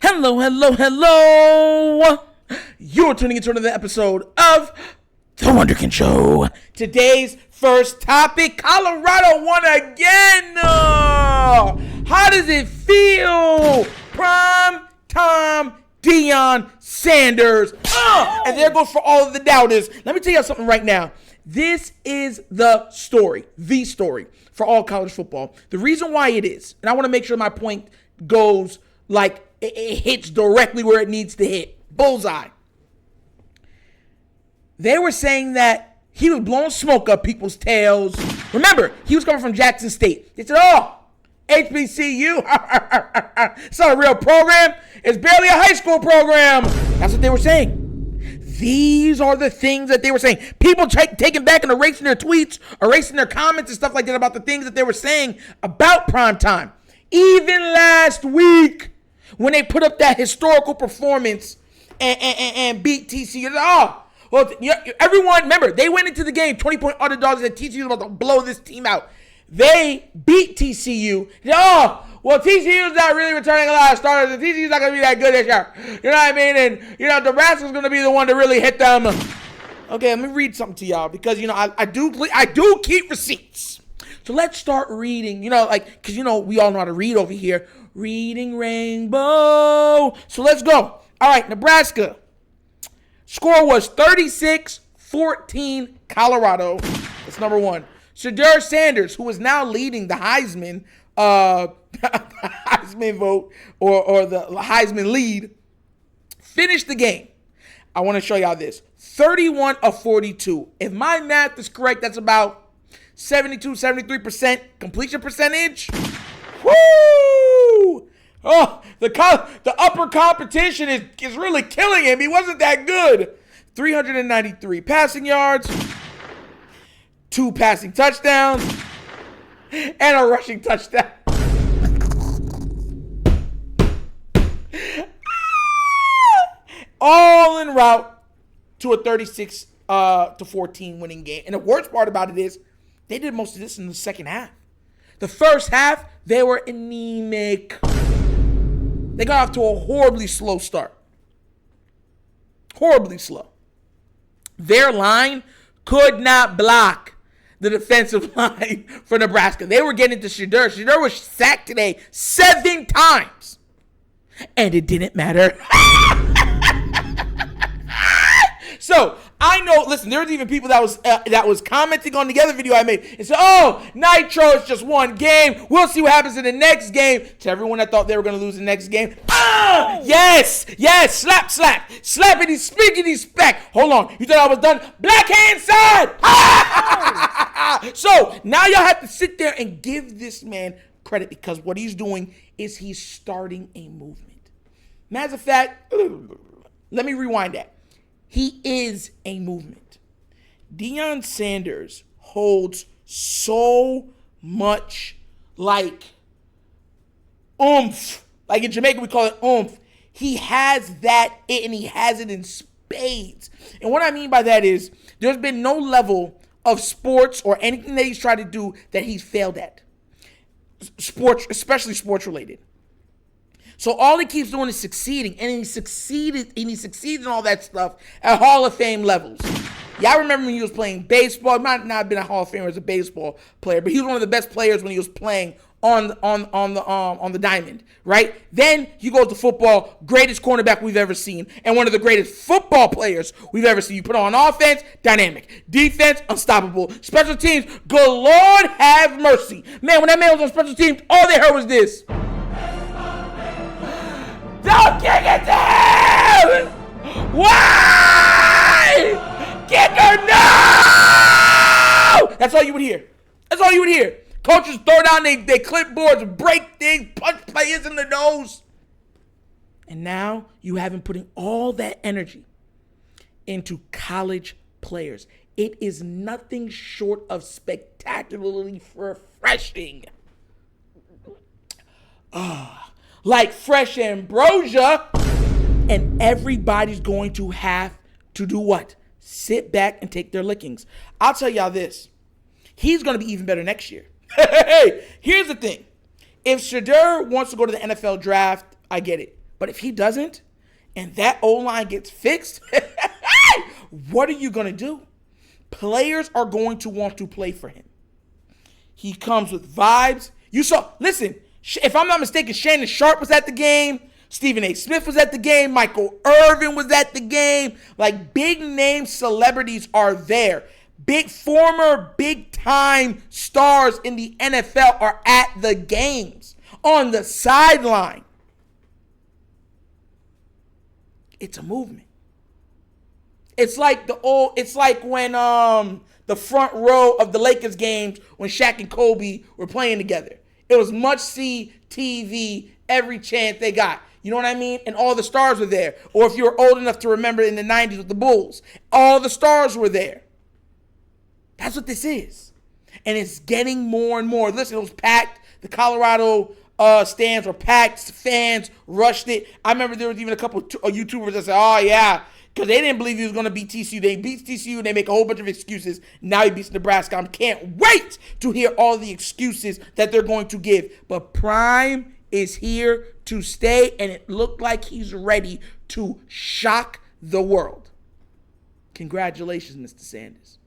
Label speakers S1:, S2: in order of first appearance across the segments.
S1: Hello, hello, hello. You're tuning into another episode of The Wunderkind Show. Today's first topic, Colorado won again. How does it feel? Prime time Deion Sanders. And there goes for all of the doubters. Let me tell you something right now. This is the story for all college football. The reason why it is, and I want to make sure my point goes like it hits directly where it needs to hit. Bullseye. They were saying that he was blowing smoke up people's tails. Remember, he was coming from Jackson State. They said, HBCU, it's not a real program. It's barely a high school program. That's what they were saying. These are the things that they were saying. People taking back and erasing their tweets, erasing their comments and stuff like that about the things that they were saying about primetime. Even last week, when they put up that historical performance and beat TCU, everyone, remember, they went into the game 20-point underdogs and TCU was about to blow this team out. They beat TCU. TCU's not really returning a lot of starters, and TCU's not going to be that good this year. You know what I mean? And, Nebraska's going to be the one to really hit them. Okay, let me read something to y'all because, I do keep receipts. So let's start reading, because, we all know how to read over here. Reading Rainbow. So let's go. All right, Nebraska. Score was 36-14 Colorado. That's number one. Deion Sanders, who is now leading the Heisman Heisman vote or the Heisman lead, finished the game. I want to show y'all this. 31 of 42. If my math is correct, that's about 73% completion percentage. Woo! Oh, the upper competition is really killing him. He wasn't that good. 393 passing yards, 2 passing touchdowns, and a rushing touchdown. All en route to a 36-14 winning game. And the worst part about it is they did most of this in the second half. The first half, they were anemic. They got off to a horribly slow start. Horribly slow. Their line could not block the defensive line for Nebraska. They were getting to Shedeur. Shedeur was sacked today 7 times. And it didn't matter. So, I know, listen, there was even people that was commenting on the other video I made and said, Nitro is just one game. We'll see what happens in the next game. To everyone that thought they were going to lose the next game. Yes, slap, slappity, spiggity, speck. Hold on, you thought I was done? Black hand side. So, now y'all have to sit there and give this man credit because what he's doing is he's starting a movement. Matter of fact, let me rewind that. He is a movement. Deion Sanders holds so much oomph. Like in Jamaica, we call it oomph. He has that and he has it in spades. And what I mean by that is there's been no level of sports or anything that he's tried to do that he's failed at. Sports, especially sports related. So all he keeps doing is succeeding, and he succeeded in all that stuff at Hall of Fame levels. Y'all remember when he was playing baseball? He might not have been a Hall of Famer as a baseball player, but he was one of the best players when he was playing on the diamond, right? Then you go to football, greatest cornerback we've ever seen, and one of the greatest football players we've ever seen. You put on offense, dynamic. Defense, unstoppable. Special teams, good Lord have mercy. Man, when that man was on special teams, all they heard was this. Don't kick it to him! Why? Kicker, no! That's all you would hear. Coaches throw down their clipboards, break things, punch players in the nose. And now you have him putting all that energy into college players. It is nothing short of spectacularly refreshing. Like fresh ambrosia, and everybody's going to have to do what? Sit back and take their lickings. I'll tell y'all this. He's going to be even better next year. Hey, here's the thing. If Shedeur wants to go to the NFL draft, I get it. But if he doesn't, and that O-line gets fixed, what are you going to do? Players are going to want to play for him. He comes with vibes. You saw, listen, if I'm not mistaken, Shannon Sharp was at the game. Stephen A. Smith was at the game. Michael Irvin was at the game. Like, big name celebrities are there. Former big-time stars in the NFL are at the games on the sideline. It's a movement. It's like when the front row of the Lakers games when Shaq and Kobe were playing together. It was must-see TV every chance they got. You know what I mean? And all the stars were there. Or if you were old enough to remember in the 90s with the Bulls, all the stars were there. That's what this is. And it's getting more and more. Listen, it was packed. The Colorado stands were packed. Fans rushed it. I remember there was even a couple of YouTubers that said, oh, yeah, because they didn't believe he was going to beat TCU. They beat TCU, and they make a whole bunch of excuses. Now he beats Nebraska. I can't wait to hear all the excuses that they're going to give. But Prime is here to stay, and it looked like he's ready to shock the world. Congratulations, Mr. Sanders.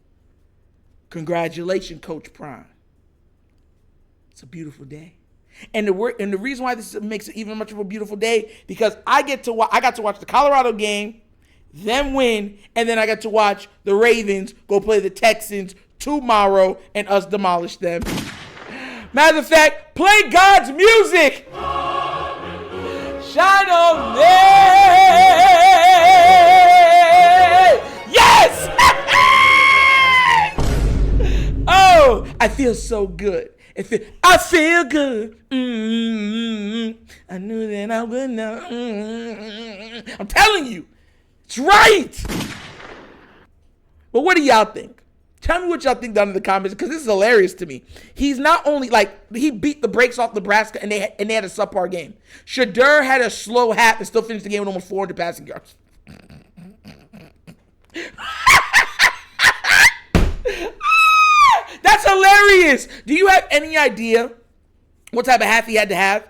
S1: Congratulations, Coach Prime. It's a beautiful day. And the reason why this makes it even much of a beautiful day, because I got to watch the Colorado game, them win, and then I got to watch the Ravens go play the Texans tomorrow and us demolish them. Matter of fact, play God's music. Shine on me. Yes! Oh, I feel so good. I feel good. I knew that I would know. I'm telling you, it's right. But what do y'all think? Tell me what y'all think down in the comments, because this is hilarious to me. He's not only, he beat the brakes off Nebraska, and they had a subpar game. Shedeur had a slow half and still finished the game with almost 400 passing yards. That's hilarious. Do you have any idea what type of half he had to have?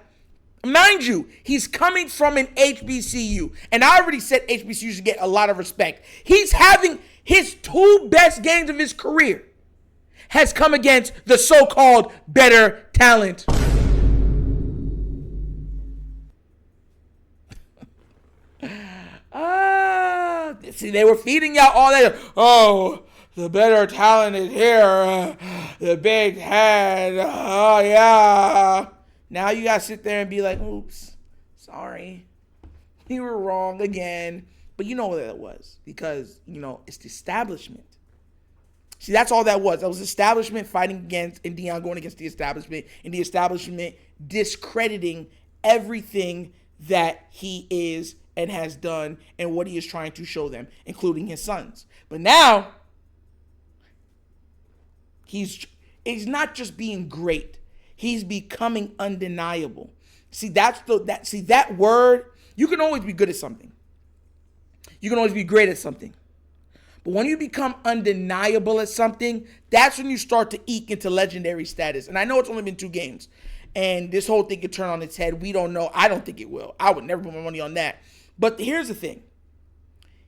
S1: Mind you, he's coming from an HBCU, and I already said HBCU should get a lot of respect. He's having his two best games of his career has come against the so-called better talent. See, they were feeding y'all all that. Oh, the better talent is here. The big head. Oh, yeah. Now you got to sit there and be like, oops, sorry. You were wrong again. But you know what that was, because, it's the establishment. See, that's all that was. That was establishment fighting against, and Deion going against the establishment, and the establishment discrediting everything that he is and has done and what he is trying to show them, including his sons. But now, he's not just being great. He's becoming undeniable. See, that word, you can always be good at something. You can always be great at something. But when you become undeniable at something, that's when you start to eke into legendary status. And I know it's only been 2 games. And this whole thing could turn on its head. We don't know. I don't think it will. I would never put my money on that. But here's the thing.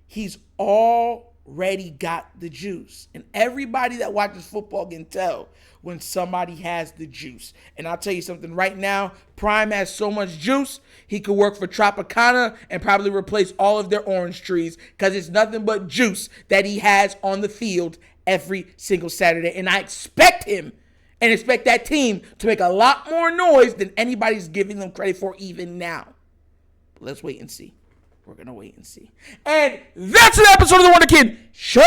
S1: He's already got the juice. And everybody that watches football can tell when somebody has the juice. And I'll tell you something right now. Prime has so much juice, he could work for Tropicana and probably replace all of their orange trees, because it's nothing but juice that he has on the field every single Saturday. And I expect him and expect that team to make a lot more noise than anybody's giving them credit for even now. But let's wait and see. We're going to wait and see. And that's an episode of The Wunderkind Show!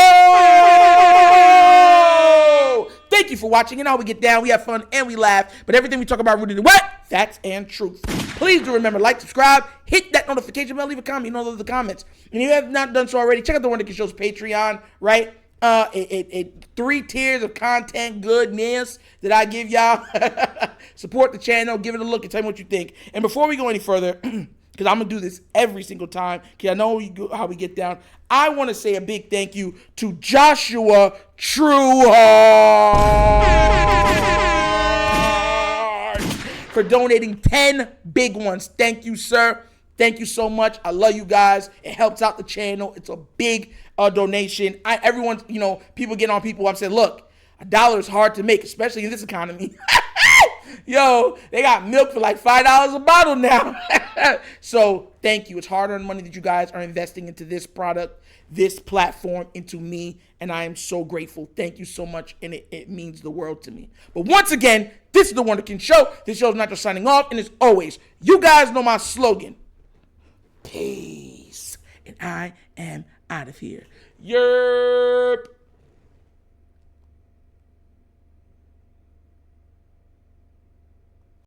S1: Thank you for watching. And how we get down, we have fun, and we laugh. But everything we talk about rooted in what? Facts and truth. Please do remember, like, subscribe, hit that notification bell, leave a comment. You know those are the comments. And if you have not done so already, check out The Wunderkind Show's Patreon, right? 3 tiers of content goodness that I give y'all. Support the channel, give it a look, and tell me what you think. And before we go any further, because I'm going to do this every single time, because I know how we get down, I want to say a big thank you to Joshua Trueheart for donating 10 big ones. Thank you, sir. Thank you so much. I love you guys. It helps out the channel. It's a big donation. Everyone, people get on people. I'm saying, look, $1 is hard to make, especially in this economy. Yo, they got milk for like $5 a bottle now. So thank you. It's hard-earned money that you guys are investing into this product, this platform, into me, and I am so grateful. Thank you so much, and it means the world to me. But once again, this is the Wunderkind Show. This show is not just signing off, and as always, you guys know my slogan. Peace. And I am out of here. Yerp.